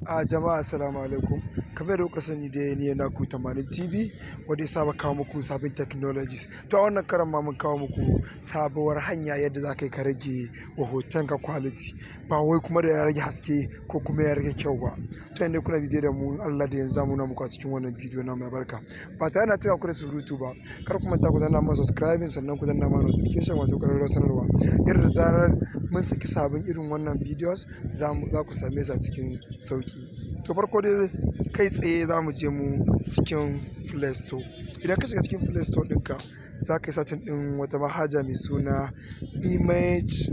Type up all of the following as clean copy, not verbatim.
Jama'a assalamu alaikum. Kamar yadda kuka sani dai ni naku Tamanin TV wanda ya saba kawo muku sabbin technologies. To a wannan karon ma mun kawo muku sabuwar hanya yadda za ka yi ka rage wa hotonka quality, ba wai kuma da ya rage haske ko kuma ya rage kyau ba. To inda kuna bibiye da mu, Allah da yanzu zamu nuna muku a cikin wannan bidiyo na mai barka. Ba tare da cika ku da surutu ba, kar ku manta ku danna mana subscribing sannan ku danna mana notification wato ƙararrawar sanarwa. Irin zarar mun saki sabon irin wannan videos za ku same su a cikin sauki. To farko dai kai tsaye za mu je mu cikin Play Store. Idan ka shiga cikin Play Store ɗinka za ka yi searching ɗin wata manhaja mai suna image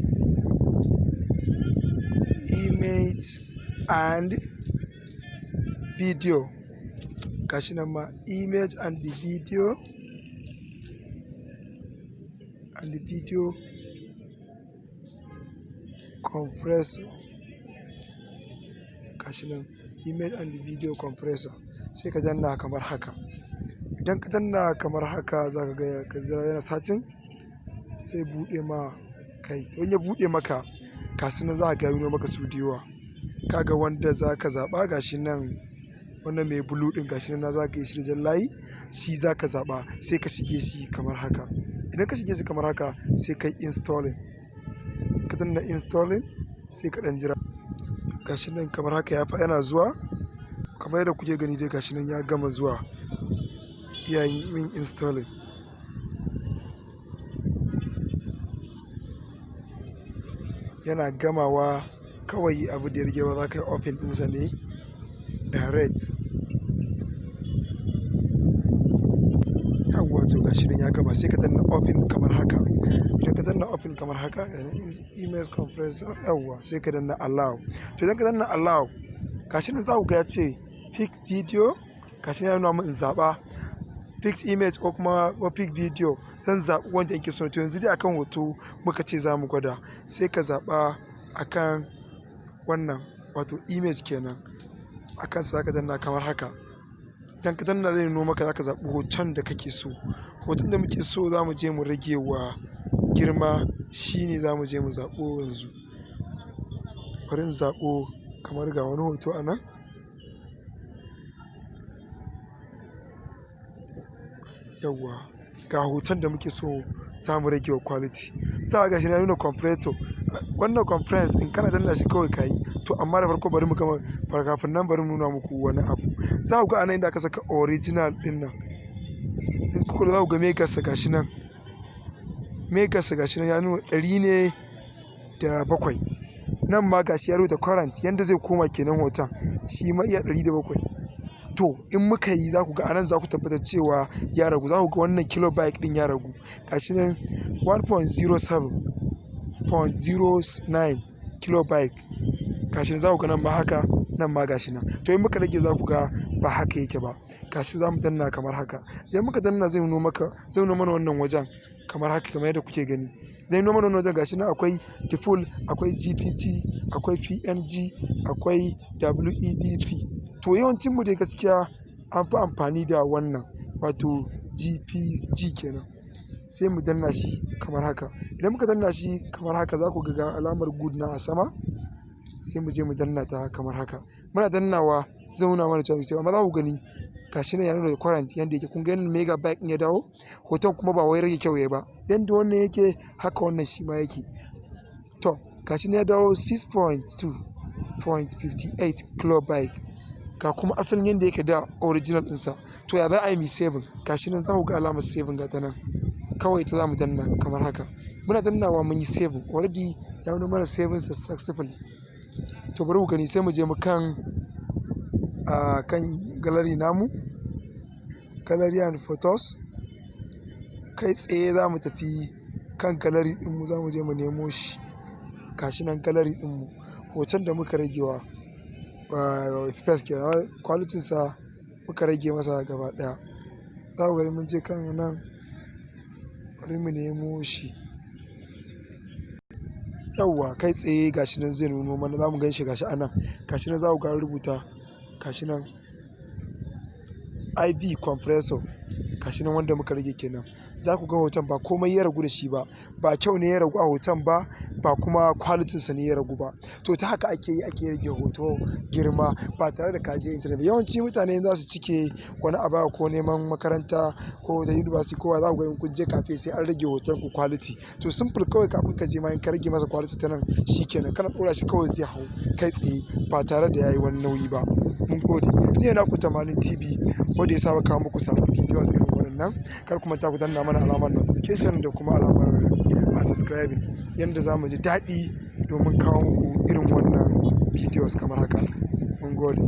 and video. Gashi nan ma image and video compressor. Gashi nan image and video compressor, sai ka danna kamar haka. Idan ka danna kamar haka za ka ga ka zira yana searching, sai buɗe ma kai. To in ya buɗe maka, gashi nan za ka ga maka su da yawa. Kaga wanda za ka zaɓa gashi nan, wannan mai blue ɗin gashi nan za ka yi shi da jan layi, shi za ka zaɓa sai ka shige shi kamar haka. Idan ka shige shi kamar haka sai ka yi installing. Ka danna installing sai ka ɗan jira. Gashi nan kamar haka yana zuwa, kamar yadda kuke gani dai gashi nan ya gama zuwa, ya yi min installing. Yana gamawa kawai abu da ya rage ba za ka yi open ɗinsa ne direct. Yawwa, to gashi nan ya gama sai ka danna open kamar haka. Idan ka danna open kamar haka, image compressor, yawwa, sai ka danna allow. To idan ka danna allow, gashi nan za ku ga ya ce fix video. Gashi nan ya nuna min in zaɓa fix image ko kuma fix video. Zan zaɓi wanda yake so. To yanzu dai akan hoto muka ce za mu gwada, sai ka zaɓa akan wannan wato image kenan. Akan sa za ka danna kamar haka. Idan ka danna zai nuno maka za ka zaɓi hoton da kake so. Hoton da muke so za mu je mu rage wa girma, shine za mu je mu zaɓo yanzu. Bari in zaɓo kamar ga wani hoto a nan. Yawwa, ga hoton da muke so za mu rage wa quality. Za ga shi na nuna compressor. Wannan compress in kana danna shi kawai ka yi. To amma da farko bari mu gama, kafin nan bari mu nuna muku wani abu. Za ku ga anan inda aka saka original ɗin nan. In kuka lura za ku ga megas gashi nan. Megas gashi nan ya nuna 107. Nan ma gashi ya rubuta current, yanda zai koma kenan hoton shi ma iya 107. To in muka yi za ku ga anan za ku tabbatar cewa ya ragu. Za ku ga wannan kilobyte ɗin ya ragu. Gashi nan 1.07.09 kilobyte. Gashi nan za ku ga nan ma haka, nan ma gashi nan. To in muka rage za ku ga ba haka yake ba. Gashi za mu danna kamar haka. Idan muka danna zai nuno mana wannan wajen kamar haka, kamar yadda kuke gani. Zai nuno mana wannan wajen gashi nan akwai default, akwai GPG, akwai PNG, akwai WEDP. To yawancin mu dai gaskiya an fi amfani da wannan wato GPG kenan. Sai mu danna shi kamar haka. Idan muka danna shi kamar haka za ku ga alamar good na a sama. Sai mu je mu danna ta kamar haka. Muna dannawa zai nuna mana cewa sai amma za ku gani gashi nan ya nuna current yanda yake. Kun ga yanda megabyte ɗin ya dawo. Hoton kuma ba wai rage kyau yayi ba. Yanda wannan yake haka wannan shi ma yake. To gashi nan ya dawo 6.2.58 kilobyte. Ga kuma asalin yanda yake da original ɗinsa. To ya za a yi mi saving? Gashi nan za ku ga alamar saving ga ta nan. Kawai ita za mu danna kamar haka. Muna dannawa mun yi saving. Already ya nuna mana saving successfully. To bari ku gani sai mu je mu kan gallery namu, gallery and photos. Kai tsaye za mu tafi kan gallery ɗinmu, za mu je mu nemo shi. Gashi nan gallery ɗinmu, hoton da muka ragewa space kenan, quality sa muka rage masa gaba ɗaya. Za ku gani mun je kan nan, bari mu nemo shi. Yawwa, kai tsaye gashi nan zai nuno mana, za mu gan shi gashi anan. Gashi nan za ku ga rubuta gashi nan IV compressor. gashi nan wanda muka rage kenan. Za ku ga hoton ba komai ya ragu da shi ba, ba kyau ne ya ragu a hoton ba, ba kuma kwalitinsa ne ya ragu ba. To ta haka ake rage hoto girma ba tare da ka je intanet ba. Yawanci mutane za su cike wani abu ko neman makaranta ko da university ko za ku ga in kun je cafe sai an rage hoton ku quality. To simple kawai kafin ka je ma in ka rage masa quality ta nan shikenan, kana ɗora shi kawai zai hau kai tsaye ba tare da yayi wani nauyi ba. Mun gode. Ni ne naku Tamanin TV wanda ya saba kawo muku sabbin videos irin waɗannan. Kar ku manta ku danna mana alamar notification da kuma alamar subscribing yanda za mu ji daɗi domin kawo muku irin wannan videos kamar haka. Mun gode.